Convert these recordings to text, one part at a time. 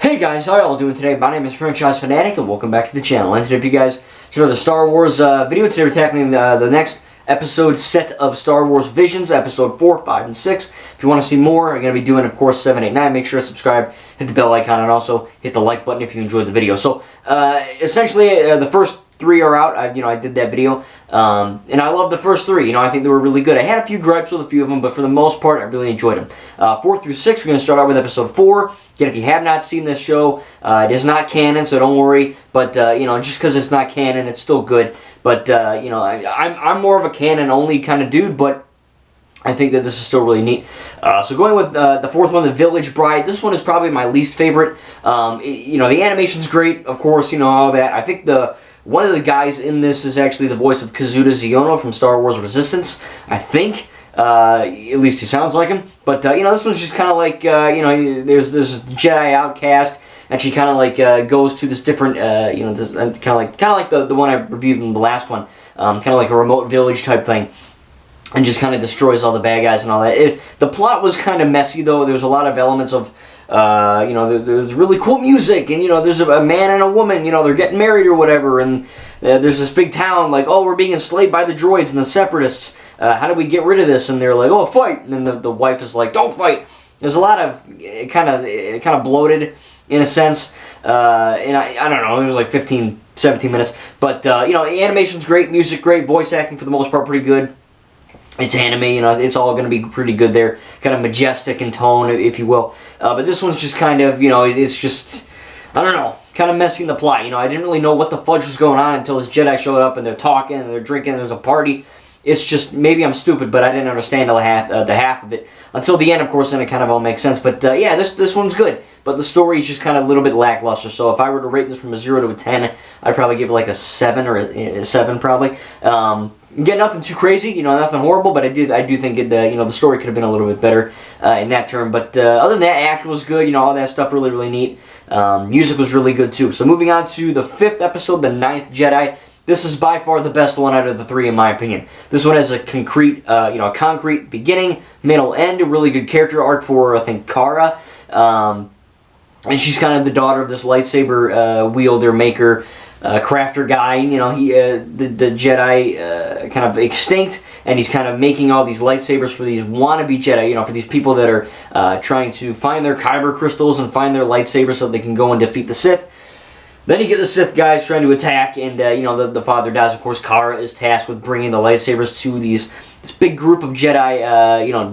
Hey guys, how y'all doing today? My name is Fanatic and welcome back to the channel. And today if you guys to another Star Wars video, today we're tackling the next episode set of Star Wars Visions, episode 4, 5, and 6. If you want to see more, I'm going to be doing, of course, 7, 8, 9. Make sure to subscribe, hit the bell icon, and also hit the like button if you enjoyed the video. So, essentially, the first 3 are out. I did that video, and I love the first 3. I think they were really good. I had a few gripes with a few of them, but for the most part, I really enjoyed them. 4 through 6, we're going to start out with episode 4. Again, if you have not seen this show, it is not canon, so don't worry. But just because it's not canon, it's still good. But I'm more of a canon-only kind of dude, but I think that this is still really neat. So going with the 4th one, The Village Bride. This one is probably my least favorite. The animation's great, of course, all that. I think one of the guys in this is actually the voice of Kazuda Xiono from Star Wars Resistance, I think. At least he sounds like him. But, this one's just kind of like, there's this Jedi outcast, and she kind of like goes to this different, kind of like the one I reviewed in the last one, kind of like a remote village type thing, and just kind of destroys all the bad guys and all that. The plot was kind of messy though. There's a lot of elements of, there's really cool music, and there's a man and a woman, they're getting married or whatever, and there's this big town like, oh, we're being enslaved by the droids and the separatists. How do we get rid of this? And they're like, oh, fight. And then the wife is like, don't fight. There's a lot of kind of bloated in a sense, and I don't know, it was like 15, 17 minutes, but animation's great, music great, voice acting for the most part pretty good. It's anime, it's all going to be pretty good there, kind of majestic in tone, if you will. But this one's just kind of, it's just, I don't know, kind of messy in the plot. I didn't really know what the fudge was going on until this Jedi showed up and they're talking and they're drinking and there's a party. It's just, maybe I'm stupid, but I didn't understand the half of it. Until the end, of course, then it kind of all makes sense. But yeah, this one's good. But the story is just kind of a little bit lackluster. So if I were to rate this from a 0 to a 10, I'd probably give it like a 7 or a 7 probably. Again, nothing too crazy, nothing horrible, but I do think it, the story could have been a little bit better in that term. But other than that, act was good, all that stuff really, really neat. Music was really good too. So moving on to the 5th episode, The Ninth Jedi. This is by far the best one out of the 3 in my opinion. This one has a concrete beginning, middle, end. A really good character arc for, I think, Cara. And she's kind of the daughter of this lightsaber wielder, maker, crafter guy. The Jedi kind of extinct, and he's kind of making all these lightsabers for these wannabe Jedi, for these people that are trying to find their kyber crystals and find their lightsabers so they can go and defeat the Sith. Then you get the Sith guys trying to attack, and the father dies. Of course, Cara is tasked with bringing the lightsabers to this big group of Jedi.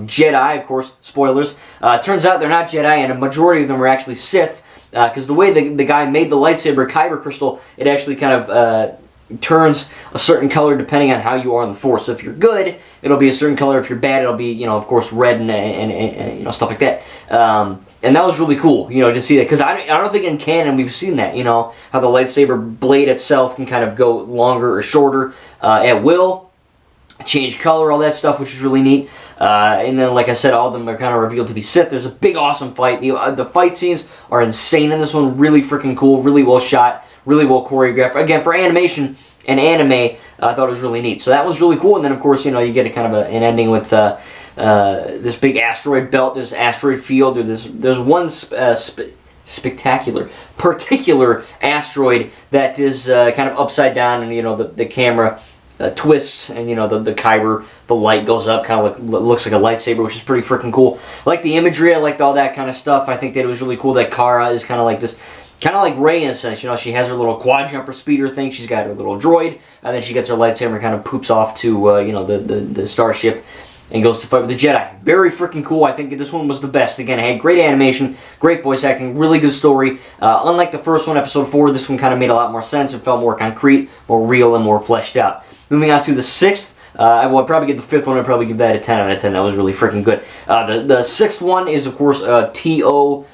Jedi, of course. Spoilers. Turns out they're not Jedi, and a majority of them are actually Sith. Because the way the guy made the lightsaber kyber crystal, it actually kind of turns a certain color depending on how you are in the Force. So if you're good, it'll be a certain color. If you're bad, it'll be of course red and stuff like that. And that was really cool, to see that, because I don't think in canon we've seen that, how the lightsaber blade itself can kind of go longer or shorter at will, change color, all that stuff, which is really neat. And then, like I said, all of them are kind of revealed to be Sith. There's a big, awesome fight. The fight scenes are insane in this one, really freaking cool, really well shot, really well choreographed. Again, for animation and anime, I thought it was really neat. So that was really cool. And then, of course, you get a kind of an ending with this big asteroid belt, this asteroid field. There's one particular asteroid that is kind of upside down, and the camera twists, and the kyber, the light goes up, kind of looks like a lightsaber, which is pretty freaking cool. I like the imagery, I liked all that kind of stuff. I think that it was really cool that Cara is kind of like this, kind of like Rey in a sense. She has her little quad jumper speeder thing. She's got her little droid, and then she gets her lightsaber and kind of poops off to the starship and goes to fight with the Jedi. Very freaking cool. I think this one was the best. Again, it had great animation, great voice acting, really good story. Unlike the first one, episode 4, this one kind of made a lot more sense. It felt more concrete, more real, and more fleshed out. Moving on to the 6th. I would probably give the 5th one, I'd probably give that a 10 out of 10. That was really freaking good. The 6th one is, of course, T0B1,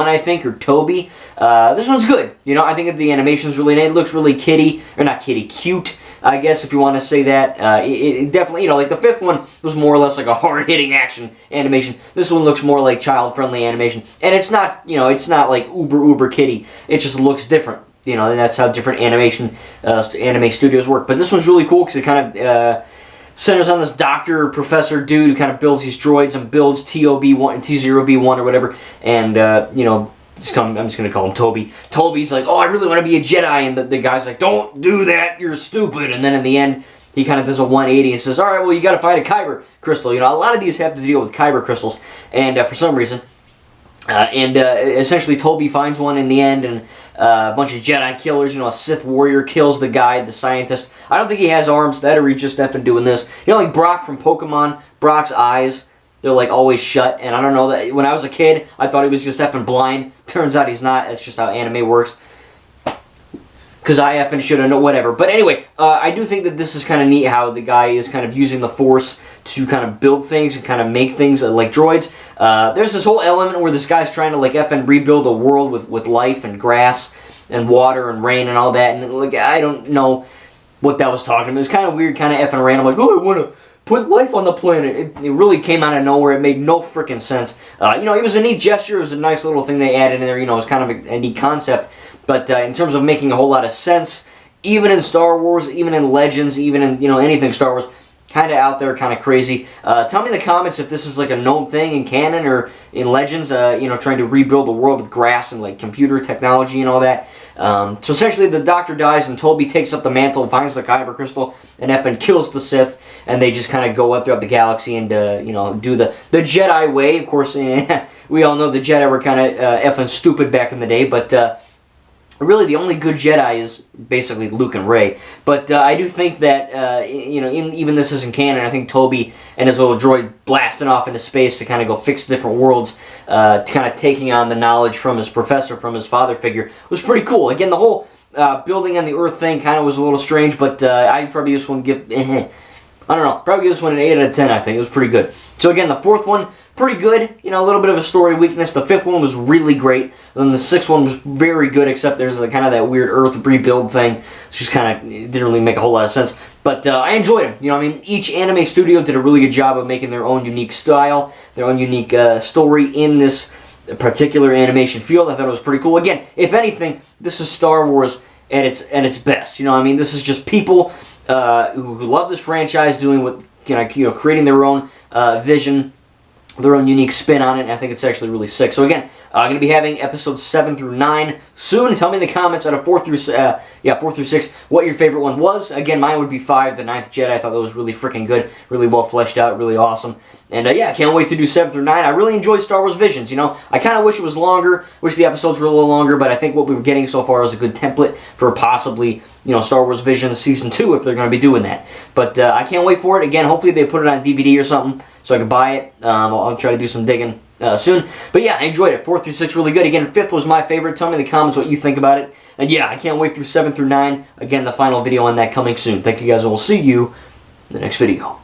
I think, or Toby. This one's good. I think that the animation's really neat. It looks really cute, I guess, if you want to say that. It definitely, like the 5th one was more or less like a hard-hitting action animation. This one looks more like child-friendly animation. And it's not, it's not like uber kiddie. It just looks different. And that's how different anime studios work. But this one's really cool because it kind of centers on this doctor or professor dude who kind of builds these droids and builds TOB1 and T0B1 or whatever. And, you know, I'm just going to call him Toby. Toby's like, oh, I really want to be a Jedi. And the guy's like, don't do that. You're stupid. And then in the end, he kind of does a 180 and says, all right, well, you got to find a Kyber crystal. You know, a lot of these have to deal with Kyber crystals. And for some reason... essentially Toby finds one in the end, and a bunch of Jedi killers, you know, a Sith warrior kills the guy, the scientist. I don't think he has arms, that or he's just effing doing this. You know, like Brock from Pokemon, Brock's eyes, they're like always shut, and I don't know, that when I was a kid, I thought he was just effing blind. Turns out he's not, that's just how anime works. Because I effing should have known, whatever. But anyway, I do think that this is kind of neat how the guy is kind of using the Force to kind of build things and kind of make things like droids. There's this whole element where this guy's trying to like effing rebuild the world with life and grass and water and rain and all that. And like, I don't know what that was talking about. It was kind of weird, kind of effing random. Like, oh, I want to put life on the planet. It really came out of nowhere. It made no freaking sense. You know, it was a neat gesture. It was a nice little thing they added in there. You know, it was kind of a neat concept. But in terms of making a whole lot of sense, even in Star Wars, even in Legends, even in, you know, anything Star Wars, kind of out there, kind of crazy. Tell me in the comments if this is like a known thing in canon or in Legends, you know, trying to rebuild the world with grass and like computer technology and all that. So essentially the Doctor dies and Toby takes up the mantle, finds the Kyber crystal, and effing kills the Sith. And they just kind of go up throughout the galaxy and, you know, do the Jedi way. Of course, we all know the Jedi were kind of effing stupid back in the day, but... really, the only good Jedi is basically Luke and Rey. But I do think that, you know, even this isn't canon. I think Toby and his little droid blasting off into space to kind of go fix different worlds, kind of taking on the knowledge from his professor, from his father figure, was pretty cool. Again, the whole building on the Earth thing kind of was a little strange, but I probably just want to give... I don't know, probably give this one an 8 out of 10, I think. It was pretty good. So again, the fourth one, pretty good. You know, a little bit of a story weakness. The fifth one was really great. And then the sixth one was very good, except there's kind of that weird Earth rebuild thing. It's just kind of didn't really make a whole lot of sense. But I enjoyed them. You know, I mean, each anime studio did a really good job of making their own unique style, their own unique story in this particular animation field. I thought it was pretty cool. Again, if anything, this is Star Wars at its best. You know, I mean, this is just people... who love this franchise, doing what, you know, creating their own vision, their own unique spin on it, and I think it's actually really sick. So again, I'm going to be having episodes 7 through 9 soon. Tell me in the comments out of 4 through 6 what your favorite one was. Again, mine would be 5, The Ninth Jedi. I thought that was really freaking good, really well fleshed out, really awesome. And yeah, I can't wait to do 7 through 9. I really enjoyed Star Wars Visions, you know. I kind of wish it was longer, wish the episodes were a little longer, but I think what we were getting so far is a good template for possibly, you know, Star Wars Visions Season 2 if they're going to be doing that. But I can't wait for it. Again, hopefully they put it on DVD or something so I can buy it. I'll try to do some digging soon. But yeah, I enjoyed it. 4 through 6 really good. Again, 5th was my favorite. Tell me in the comments what you think about it. And yeah, I can't wait through 7 through 9. Again, the final video on that coming soon. Thank you guys, and we'll see you in the next video.